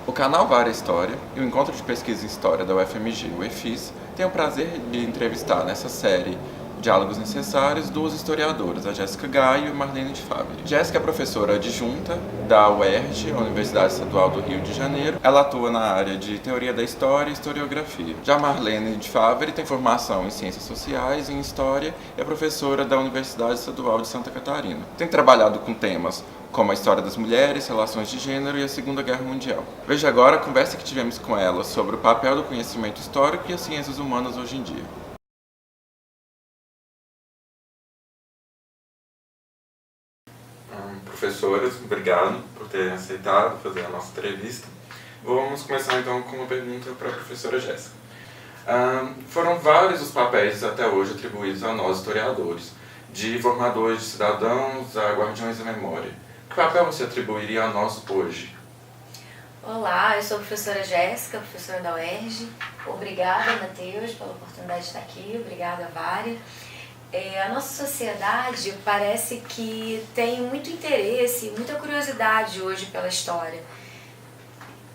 O canal Vara História e o Encontro de Pesquisa em História da UFMG, o EFIS, tem o prazer de entrevistar nessa série Diálogos Necessários duas historiadoras, a Jéssica Gaio e Marlene de Favre. Jéssica é professora adjunta da UERJ, a Universidade Estadual do Rio de Janeiro. Ela atua na área de Teoria da História e Historiografia. Já Marlene de Favre tem formação em Ciências Sociais e em História e é professora da Universidade Estadual de Santa Catarina. Tem trabalhado com temas como a história das mulheres, relações de gênero e a Segunda Guerra Mundial. Veja agora a conversa que tivemos com ela sobre o papel do conhecimento histórico e as ciências humanas hoje em dia. Professoras, obrigado por terem aceitado fazer a nossa entrevista. Vamos começar então com uma pergunta para a professora Jéssica. Foram vários os papéis até hoje atribuídos a nós historiadores, de formadores de cidadãos a guardiões da memória. Que papel você atribuiria a nós hoje? Olá, eu sou a professora Jéssica, professora da UERJ. Obrigada, Matheus, pela oportunidade de estar aqui. Obrigada, Vária. A nossa sociedade parece que tem muito interesse, muita curiosidade hoje pela história.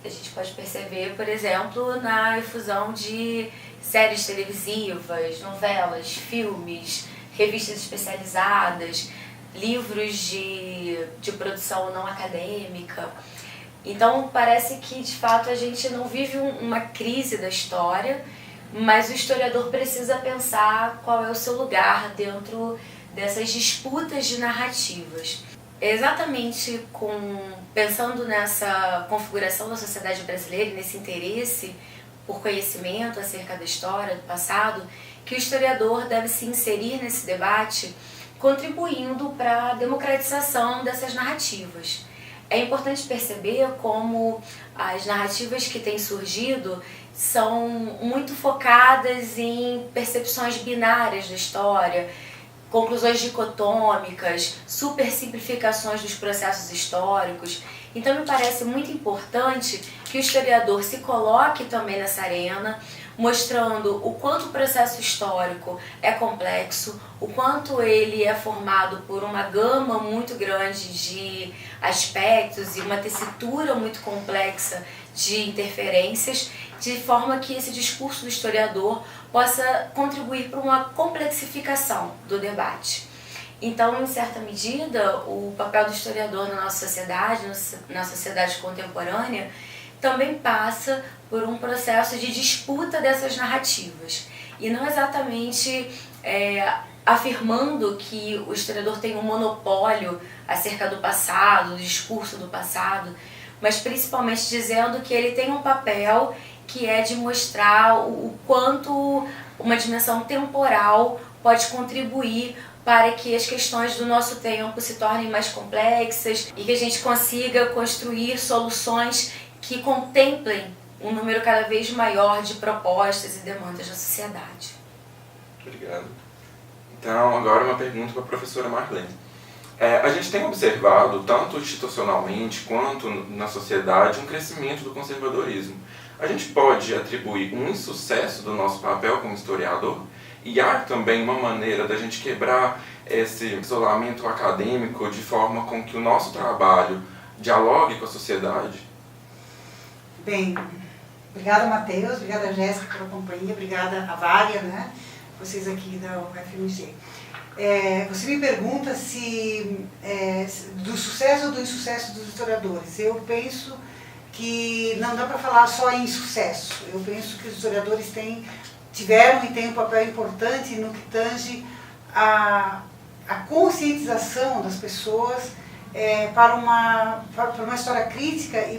A gente pode perceber, por exemplo, na difusão de séries televisivas, novelas, filmes, revistas especializadas, livros de produção não acadêmica. Então parece que de fato a gente não vive uma crise da história, mas o historiador precisa pensar qual é o seu lugar dentro dessas disputas de narrativas. Exatamente pensando nessa configuração da sociedade brasileira e nesse interesse por conhecimento acerca da história, do passado, que o historiador deve se inserir nesse debate, contribuindo para a democratização dessas narrativas. É importante perceber como as narrativas que têm surgido são muito focadas em percepções binárias da história, conclusões dicotômicas, supersimplificações dos processos históricos. Então me parece muito importante que o historiador se coloque também nessa arena, mostrando o quanto o processo histórico é complexo, o quanto ele é formado por uma gama muito grande de aspectos e uma tessitura muito complexa de interferências, de forma que esse discurso do historiador possa contribuir para uma complexificação do debate. Então, em certa medida, o papel do historiador na nossa sociedade, na sociedade contemporânea, também passa por um processo de disputa dessas narrativas. E não exatamente afirmando que o historiador tem um monopólio acerca do passado, do discurso do passado, mas principalmente dizendo que ele tem um papel que é de mostrar o quanto uma dimensão temporal pode contribuir para que as questões do nosso tempo se tornem mais complexas e que a gente consiga construir soluções que contemplem um número cada vez maior de propostas e demandas da sociedade. Obrigado. Então, agora uma pergunta para a professora Marlene. A gente tem observado, tanto institucionalmente quanto na sociedade, um crescimento do conservadorismo. A gente pode atribuir um insucesso do nosso papel como historiador? E há também uma maneira da gente quebrar esse isolamento acadêmico de forma com que o nosso trabalho dialogue com a sociedade? Bem, obrigada, Matheus, obrigada, Jéssica, pela companhia, obrigada a Vária, vocês aqui da UFMG. Você me pergunta se do sucesso ou do insucesso dos historiadores. Eu penso que não dá para falar só em sucesso. Eu penso que os historiadores tiveram e têm um papel importante no que tange a conscientização das pessoas para uma história crítica e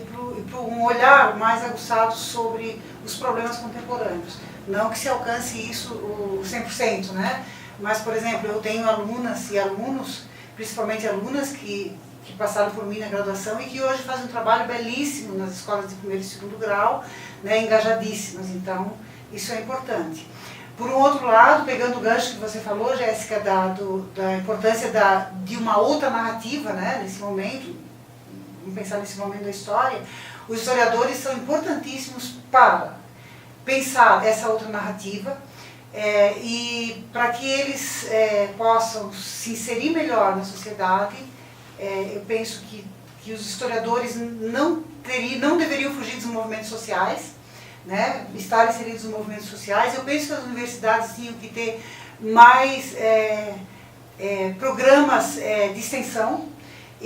para um olhar mais aguçado sobre os problemas contemporâneos. Não que se alcance isso o 100%, Mas, por exemplo, eu tenho alunas e alunos, principalmente alunas que passaram por mim na graduação e que hoje fazem um trabalho belíssimo nas escolas de primeiro e segundo grau, engajadíssimas. Então, isso é importante. Por um outro lado, pegando o gancho que você falou, Jéssica, da importância de uma outra narrativa, nesse momento, vamos pensar nesse momento da história, os historiadores são importantíssimos para pensar essa outra narrativa e para que eles possam se inserir melhor na sociedade. Eu penso que os historiadores não não deveriam fugir dos movimentos sociais, né? Estar inseridos nos movimentos sociais. Eu penso que as universidades tinham que ter mais programas de extensão,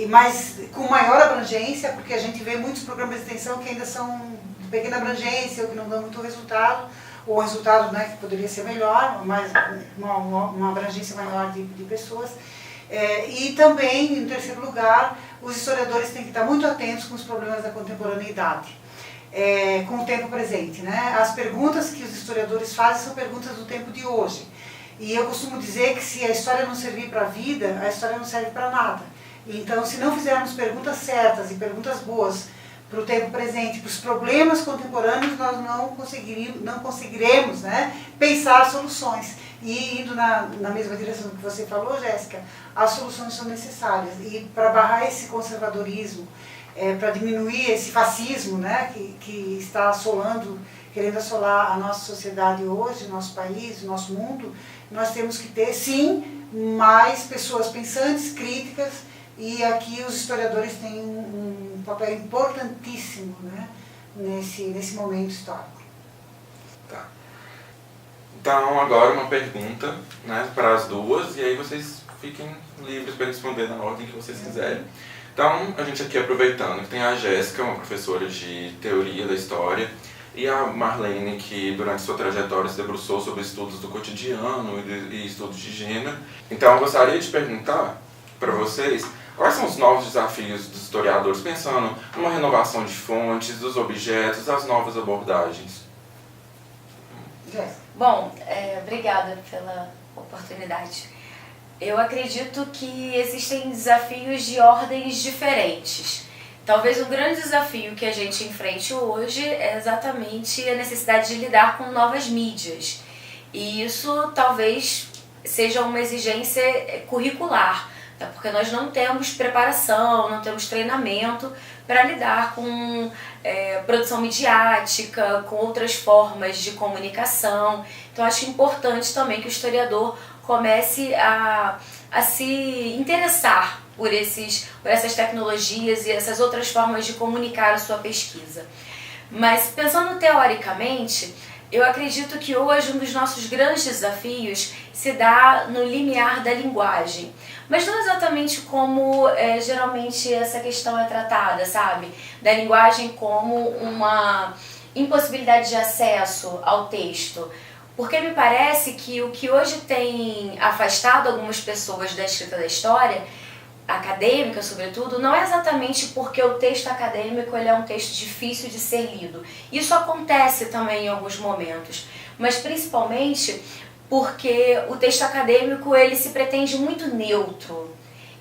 mas com maior abrangência, porque a gente vê muitos programas de extensão que ainda são de pequena abrangência, ou que não dão muito resultado, ou resultado, né, que poderia ser melhor, mas uma abrangência maior de pessoas. E também, em terceiro lugar, os historiadores têm que estar muito atentos com os problemas da contemporaneidade, com o tempo presente, né? As perguntas que os historiadores fazem são perguntas do tempo de hoje. E eu costumo dizer que se a história não servir para a vida, a história não serve para nada. Então, se não fizermos perguntas certas e perguntas boas para o tempo presente, para os problemas contemporâneos, nós não conseguiremos, né, pensar soluções. E indo na mesma direção que você falou, Jéssica, as soluções são necessárias. E para barrar esse conservadorismo, para diminuir esse fascismo, né, que está querendo assolar a nossa sociedade hoje, o nosso país, o nosso mundo, nós temos que ter, sim, mais pessoas pensantes, críticas, e aqui os historiadores têm um papel importantíssimo, né, nesse momento histórico. Tá. Então, agora uma pergunta, né, para as duas, e aí vocês fiquem livres para responder na ordem que vocês quiserem. Então, a gente aqui aproveitando que tem a Jéssica, uma professora de teoria da história, e a Marlene, que durante sua trajetória se debruçou sobre estudos do cotidiano e estudos de gênero. Então, eu gostaria de perguntar para vocês quais são os novos desafios dos historiadores, pensando numa renovação de fontes, dos objetos, das novas abordagens. Bom, obrigada pela oportunidade. Eu acredito que existem desafios de ordens diferentes. Talvez o grande desafio que a gente enfrente hoje é exatamente a necessidade de lidar com novas mídias. E isso talvez seja uma exigência curricular, tá? Porque nós não temos preparação, não temos treinamento para lidar com produção midiática, com outras formas de comunicação. Então acho importante também que o historiador comece a se interessar por essas tecnologias e essas outras formas de comunicar a sua pesquisa. Mas pensando teoricamente, eu acredito que hoje um dos nossos grandes desafios se dá no limiar da linguagem. Mas não exatamente como geralmente essa questão é tratada, sabe? Da linguagem como uma impossibilidade de acesso ao texto. Porque me parece que o que hoje tem afastado algumas pessoas da escrita da história, acadêmica sobretudo, não é exatamente porque o texto acadêmico ele é um texto difícil de ser lido. Isso acontece também em alguns momentos, mas principalmente porque o texto acadêmico ele se pretende muito neutro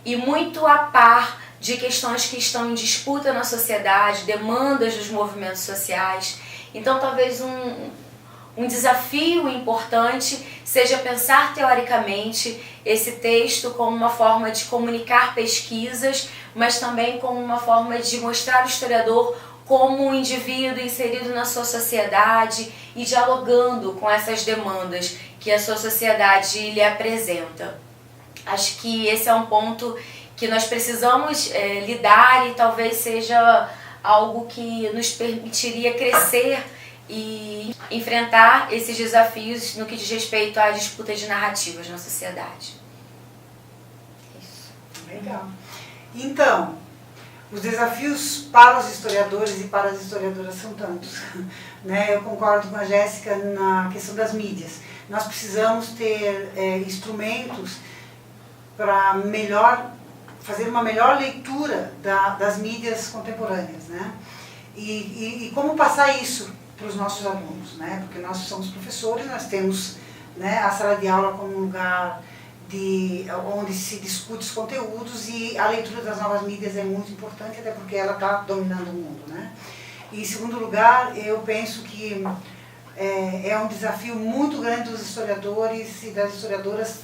e muito a par de questões que estão em disputa na sociedade, demandas dos movimentos sociais. Então talvez um desafio importante seja pensar teoricamente esse texto como uma forma de comunicar pesquisas, mas também como uma forma de mostrar o historiador como um indivíduo inserido na sua sociedade e dialogando com essas demandas que a sua sociedade lhe apresenta. Acho que esse é um ponto que nós precisamos lidar e talvez seja algo que nos permitiria crescer e enfrentar esses desafios no que diz respeito à disputa de narrativas na sociedade. Isso. Legal. Então, os desafios para os historiadores e para as historiadoras são tantos, né? Eu concordo com a Jéssica na questão das mídias. Nós precisamos ter instrumentos para fazer uma melhor leitura das mídias contemporâneas, né? E como passar isso para os nossos alunos, né? Porque nós somos professores, nós temos, né, a sala de aula como um lugar onde se discute os conteúdos, e a leitura das novas mídias é muito importante, até porque ela está dominando o mundo, né? E em segundo lugar, eu penso que é um desafio muito grande dos historiadores e das historiadoras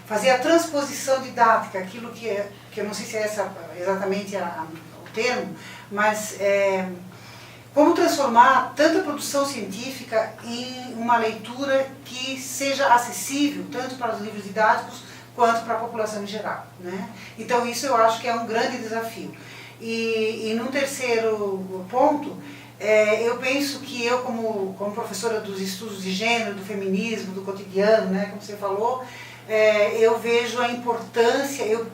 fazer a transposição didática, aquilo que eu não sei se é exatamente o termo, mas como transformar tanta produção científica em uma leitura que seja acessível tanto para os livros didáticos quanto para a população em geral, né? Então isso eu acho que é um grande desafio. E no terceiro ponto, eu penso que eu, como professora dos estudos de gênero, do feminismo, do cotidiano, né, como você falou, eu vejo a importância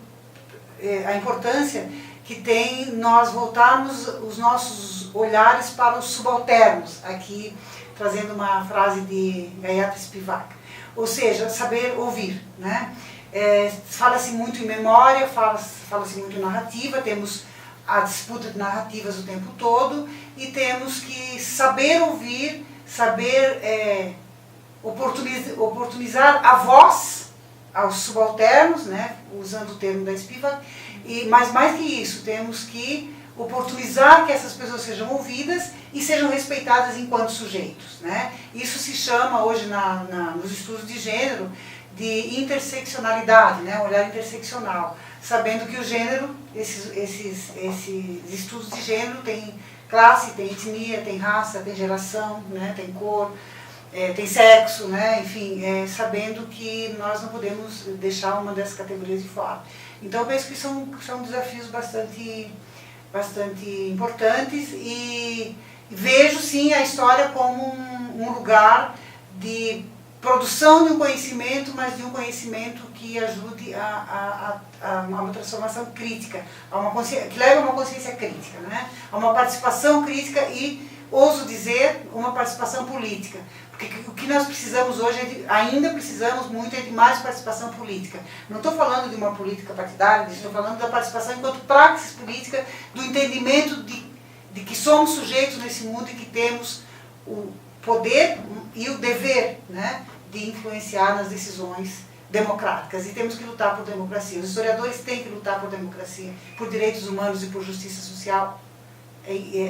que tem nós voltarmos os nossos olhares para os subalternos, aqui trazendo uma frase de Gayatri Spivak, ou seja, saber ouvir, né? Fala-se muito em memória, fala-se muito em narrativa, temos a disputa de narrativas o tempo todo e temos que saber ouvir, saber oportunizar a voz aos subalternos, né, usando o termo da Spivak, mas mais que isso, temos que oportunizar que essas pessoas sejam ouvidas e sejam respeitadas enquanto sujeitos, né? Isso se chama hoje nos estudos de gênero de interseccionalidade, né? Olhar interseccional, sabendo que o gênero, esses estudos de gênero tem classe, tem etnia, tem raça, tem geração, né? Tem cor, tem sexo, né? Enfim, sabendo que nós não podemos deixar uma dessas categorias de fora. Então, eu penso que são desafios bastante importantes e vejo, sim, a história como um lugar de produção de um conhecimento, mas de um conhecimento que ajude a uma transformação crítica, que leve a uma consciência crítica, né? A uma participação crítica e, ouso dizer, uma participação política. Porque o que nós precisamos hoje, ainda precisamos muito, de mais participação política. Não estou falando de uma política partidária, estou falando da participação enquanto praxis política, do entendimento de que somos sujeitos nesse mundo e que temos o poder e o dever, né, de influenciar nas decisões democráticas. E temos que lutar por democracia. Os historiadores têm que lutar por democracia, por direitos humanos e por justiça social,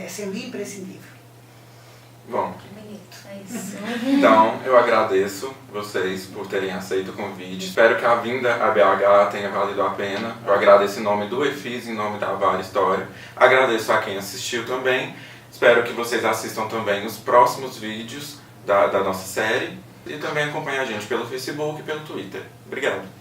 sendo imprescindível. Bom, É isso. então eu agradeço vocês por terem aceito o convite. Espero que a vinda a BH tenha valido a pena. Eu agradeço em nome do EFIS, em nome da Vale História. Agradeço a quem assistiu também. Espero que vocês assistam também os próximos vídeos da nossa série. E também acompanhem a gente pelo Facebook e pelo Twitter. Obrigado.